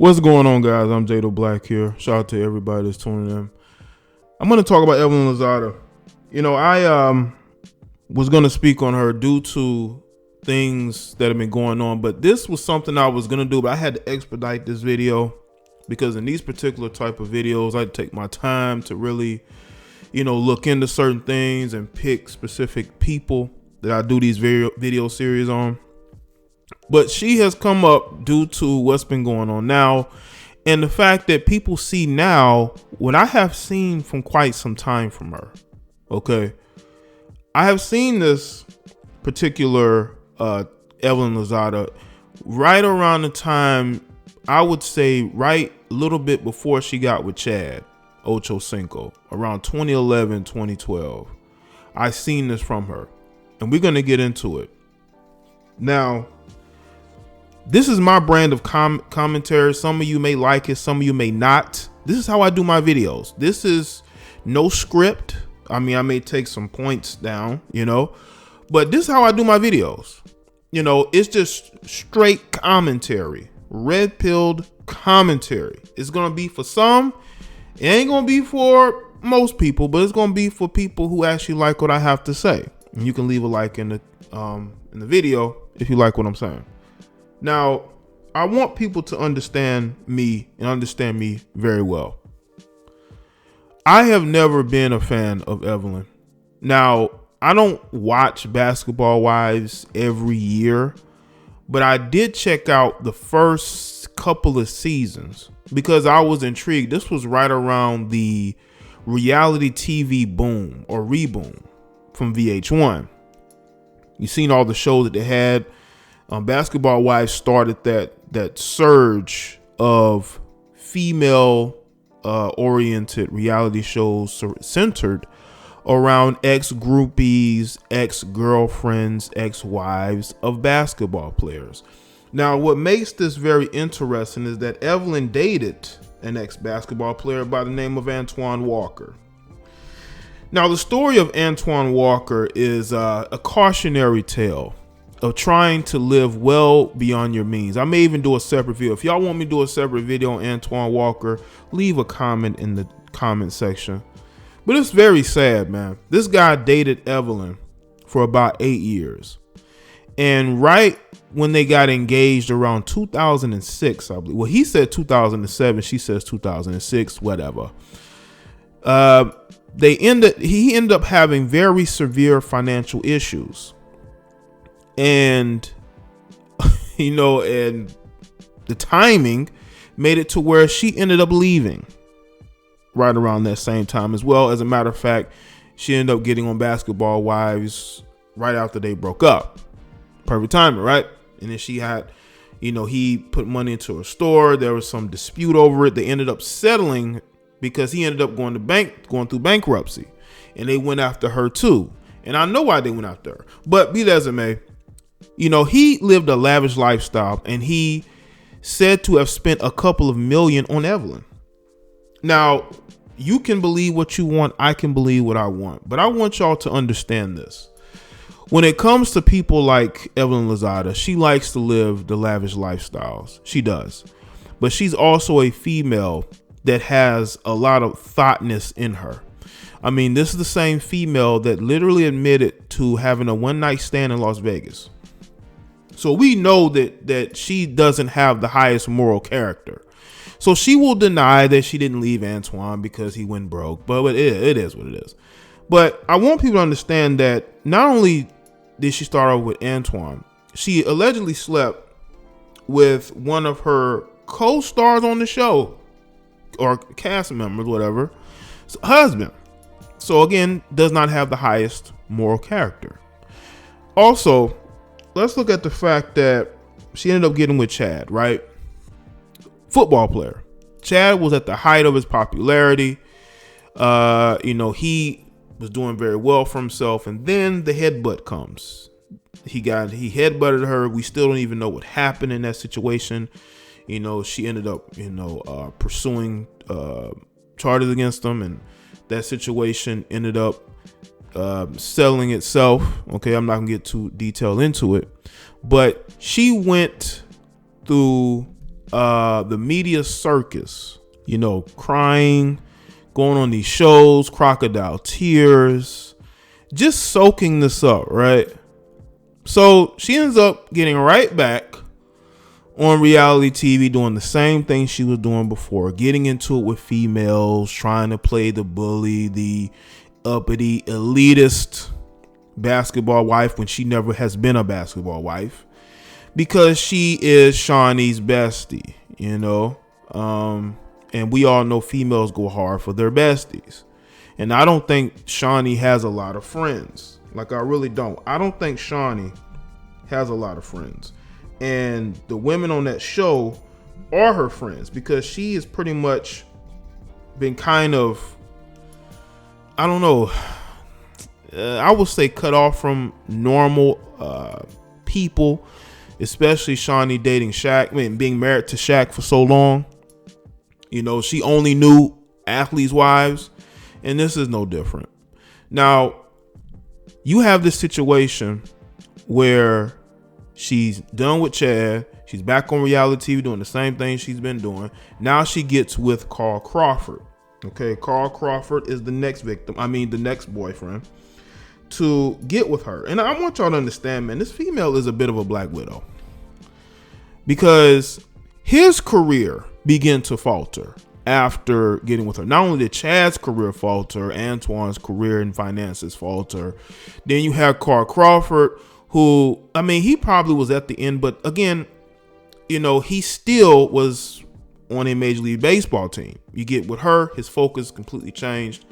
What's going on, guys? I'm Jado Black here. Shout out to everybody that's tuning in. I'm going to talk about Evelyn Lozada. I was going to speak on her due to things that have been going on, but this was something I was going to do, but I had to expedite this video because in these particular type of videos, I take my time to really, look into certain things and pick specific people that I do these video series on. But she has come up due to what's been going on now and the fact that people see now what I have seen from quite some time from her. Okay. I have seen this particular Evelyn Lozada right around the time, I would say right a little bit before she got with Chad Ochocinco, around 2011, 2012. I seen this from her and we're going to get into it. Now, this is my brand of commentary. Some of you may like it, some of you may not. This is how I do my videos. This is no script. I mean, I may take some points down, but this is how I do my videos. It's just straight commentary, red pilled commentary. It's going to be for some. It ain't going to be for most people, but it's going to be for people who actually like what I have to say. And you can leave a like in the video if you like what I'm saying. Now, I want people to understand me and understand me very well. I have never been a fan of Evelyn. Now, I don't watch Basketball Wives every year, but I did check out the first couple of seasons because I was intrigued. This was right around the reality TV boom or reboom from VH1. You've seen all the shows that they had. Basketball Wives started that surge of female oriented reality shows centered around ex-groupies, ex-girlfriends, ex-wives of basketball players. Now, what makes this very interesting is that Evelyn dated an ex-basketball player by the name of Antoine Walker. Now, the story of Antoine Walker is a cautionary tale of trying to live well beyond your means. I may even do a separate video. If y'all want me to do a separate video on Antoine Walker, leave a comment in the comment section. But it's very sad, man. This guy dated Evelyn for about 8 years. And right when they got engaged around 2006, I believe. Well, he said 2007. She says 2006, whatever. He ended up having very severe financial issues. And, and the timing made it to where she ended up leaving right around that same time as well. As a matter of fact, she ended up getting on Basketball Wives right after they broke up. Perfect timing, right? And then she had, he put money into her store. There was some dispute over it. They ended up settling because he ended up going through bankruptcy. And they went after her too. And I know why they went after her. But be that as it may, he lived a lavish lifestyle and he said to have spent a couple of million on Evelyn. Now, you can believe what you want. I can believe what I want. But I want y'all to understand this. When it comes to people like Evelyn Lozada, she likes to live the lavish lifestyles. She does. But she's also a female that has a lot of thoughtness in her. I mean, this is the same female that literally admitted to having a one-night stand in Las Vegas. So we know that she doesn't have the highest moral character. So she will deny that she didn't leave Antoine because he went broke. But it is what it is. But I want people to understand that not only did she start off with Antoine, she allegedly slept with one of her co-stars on the show or cast members, whatever, husband. So again, does not have the highest moral character. Also, let's look at the fact that she ended up getting with Chad, right? Football player. Chad was at the height of his popularity. He was doing very well for himself. And then the headbutt comes. He headbutted her. We still don't even know what happened in that situation. She ended up, pursuing charges against him. And that situation ended up settling itself. Okay, I'm not gonna get too detailed into it, but she went through the media circus, crying, going on these shows, crocodile tears, just soaking this up, right? So she ends up getting right back on reality TV, doing the same thing she was doing before, getting into it with females, trying to play the bully, the uppity, elitist basketball wife when she never has been a basketball wife, because she is Shawnee's bestie, and we all know females go hard for their besties. And I don't think Shawnee has a lot of friends. Like, I really don't. I don't think Shawnee has a lot of friends. And the women on that show are her friends, because she has pretty much been kind of, I don't know, I would say cut off from normal people, especially Shawnee dating Shaq, being married to Shaq for so long. She only knew athletes' wives, and this is no different. Now, you have this situation where she's done with Chad. She's back on reality TV doing the same thing she's been doing. Now she gets with Carl Crawford. Okay, Carl Crawford is the next victim. The next boyfriend to get with her. And I want y'all to understand, man, this female is a bit of a black widow, because his career began to falter after getting with her. Not only did Chad's career falter, Antoine's career and finances falter. Then you have Carl Crawford, who, he probably was at the end, but again, he still was on a Major League Baseball team. You get with her, his focus completely changed,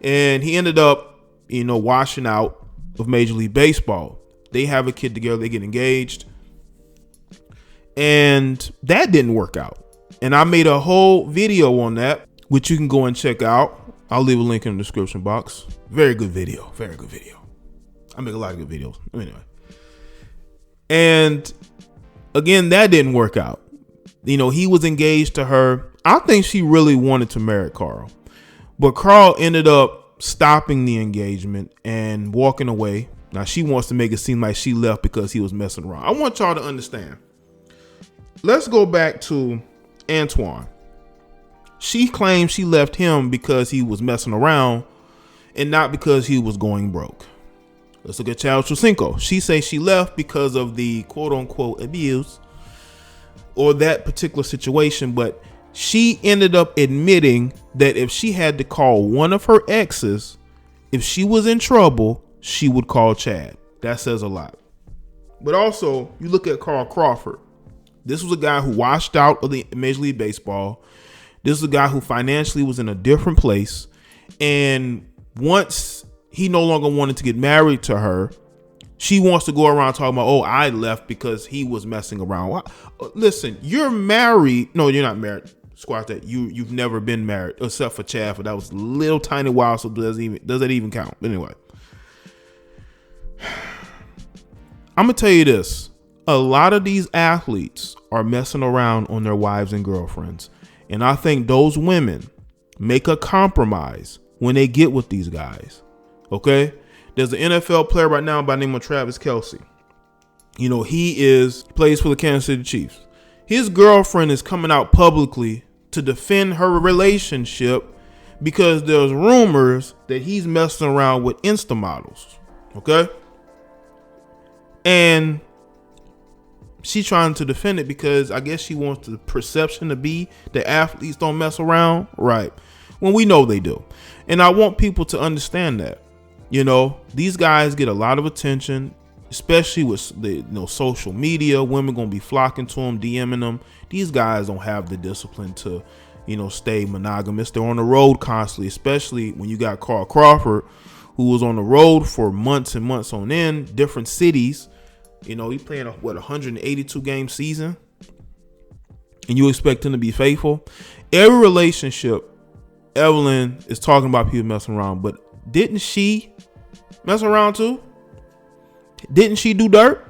and he ended up, washing out of Major League Baseball. They have a kid together, they get engaged, and that didn't work out. And I made a whole video on that, which you can go and check out. I'll leave a link in the description box. Very good video. Very good video. I make a lot of good videos. Anyway. And again, that didn't work out. He was engaged to her. I think she really wanted to marry Carl. But Carl ended up stopping the engagement and walking away. Now, she wants to make it seem like she left because he was messing around. I want y'all to understand. Let's go back to Antoine. She claims she left him because he was messing around and not because he was going broke. Let's look at Chad Ochocinco. She says she left because of the quote unquote abuse or that particular situation, but she ended up admitting that if she had to call one of her exes, if she was in trouble, she would call Chad. That says a lot. But also, you look at Carl Crawford. This was a guy who washed out of the Major League Baseball. This is a guy who financially was in a different place. And once he no longer wanted to get married to her, she wants to go around talking about, I left because he was messing around. Listen, you're married. No, you're not married. Squat that. You've never been married except for Chad, but that was a little tiny while, so does that even count? Anyway, I'm gonna tell you this. A lot of these athletes are messing around on their wives and girlfriends. And I think those women make a compromise when they get with these guys. Okay? There's an NFL player right now by the name of Travis Kelce. He plays for the Kansas City Chiefs. His girlfriend is coming out publicly to defend her relationship because there's rumors that he's messing around with Insta models. Okay? And she's trying to defend it because I guess she wants the perception to be that athletes don't mess around, right? When we know they do. And I want people to understand that. These guys get a lot of attention, especially with the social media. Women gonna be flocking to them, DMing them. These guys don't have the discipline to, stay monogamous. They're on the road constantly, especially when you got Carl Crawford, who was on the road for months and months on end, different cities. He playing a 182 game season, and you expect him to be faithful. Every relationship, Evelyn is talking about people messing around, but didn't she mess around too? Didn't she do dirt?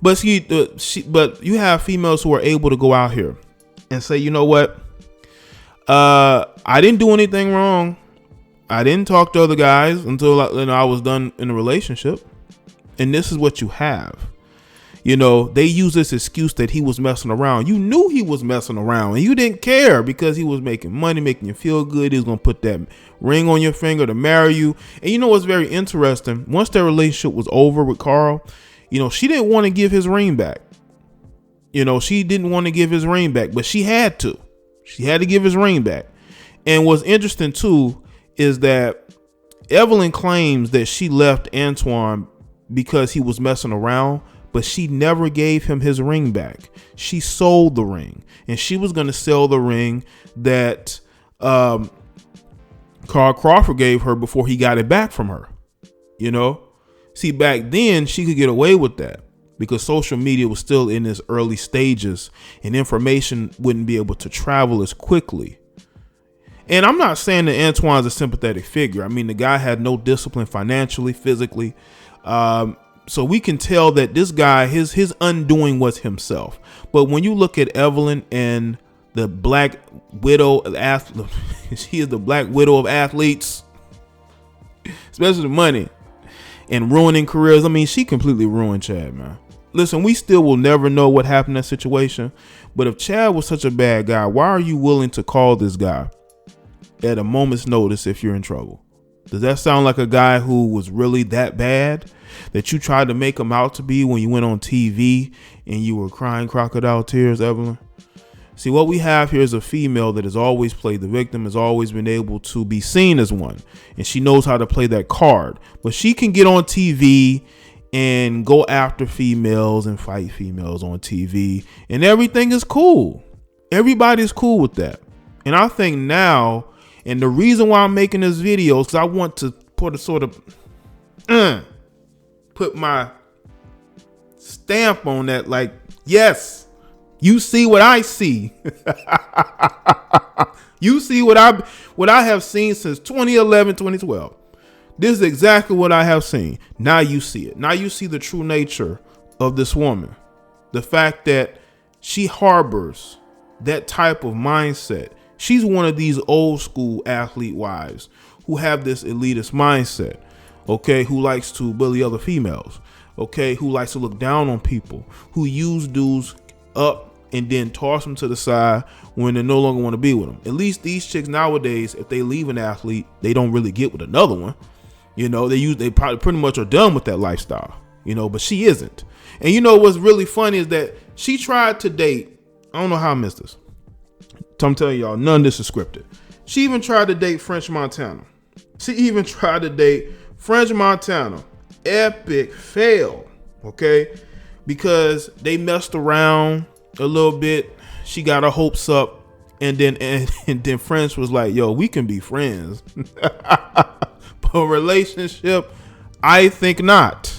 But but you have females who are able to go out here and say, you know what? I didn't do anything wrong. I didn't talk to other guys until I was done in a relationship. And this is what you have. You know, they use this excuse that he was messing around. You knew he was messing around and you didn't care because he was making money, making you feel good. He was going to put that ring on your finger to marry you. And you know what's very interesting? Once their relationship was over with Carl, you know, she didn't want to give his ring back. You know, she didn't want to give his ring back, but she had to. She had to give his ring back. And what's interesting, too, is that Evelyn claims that she left Antoine because he was messing around, but she never gave him his ring back. She sold the ring, and she was going to sell the ring that Carl Crawford gave her before he got it back from her. You know, see, back then she could get away with that because social media was still in its early stages and information wouldn't be able to travel as quickly. And I'm not saying that Antoine's a sympathetic figure. I mean, the guy had no discipline financially, physically. So we can tell that this guy, his undoing was himself. But when you look at Evelyn and the black widow of athletes, she is the black widow of athletes, especially the money and ruining careers. I mean, she completely ruined Chad, man. Listen, we still will never know what happened in that situation. But if Chad was such a bad guy, why are you willing to call this guy at a moment's notice if you're in trouble? Does that sound like a guy who was really that bad that you tried to make him out to be when you went on TV and you were crying crocodile tears, Evelyn? See, what we have here is a female that has always played the victim, has always been able to be seen as one, and she knows how to play that card. But she can get on TV and go after females and fight females on TV, and everything is cool. Everybody's cool with that. And I think now, and the reason why I'm making this video is because I want to put a sort of put my stamp on that, like, yes, you see what I see. You see what I have seen since 2011, 2012. This is exactly what I have seen. Now you see it. Now you see the true nature of this woman. The fact that she harbors that type of mindset. She's one of these old school athlete wives who have this elitist mindset, okay, who likes to bully other females, okay, who likes to look down on people, who use dudes up and then toss them to the side when they no longer want to be with them. At least these chicks nowadays, if they leave an athlete, they don't really get with another one. You know, they probably pretty much are done with that lifestyle, you know, but she isn't. And you know what's really funny is that she tried to date, I don't know how I missed this. I'm telling y'all, none of this is scripted. She even tried to date French Montana. Epic fail, okay? Because they messed around a little bit. She got her hopes up, and then French was like, yo, we can be friends. But relationship, I think not.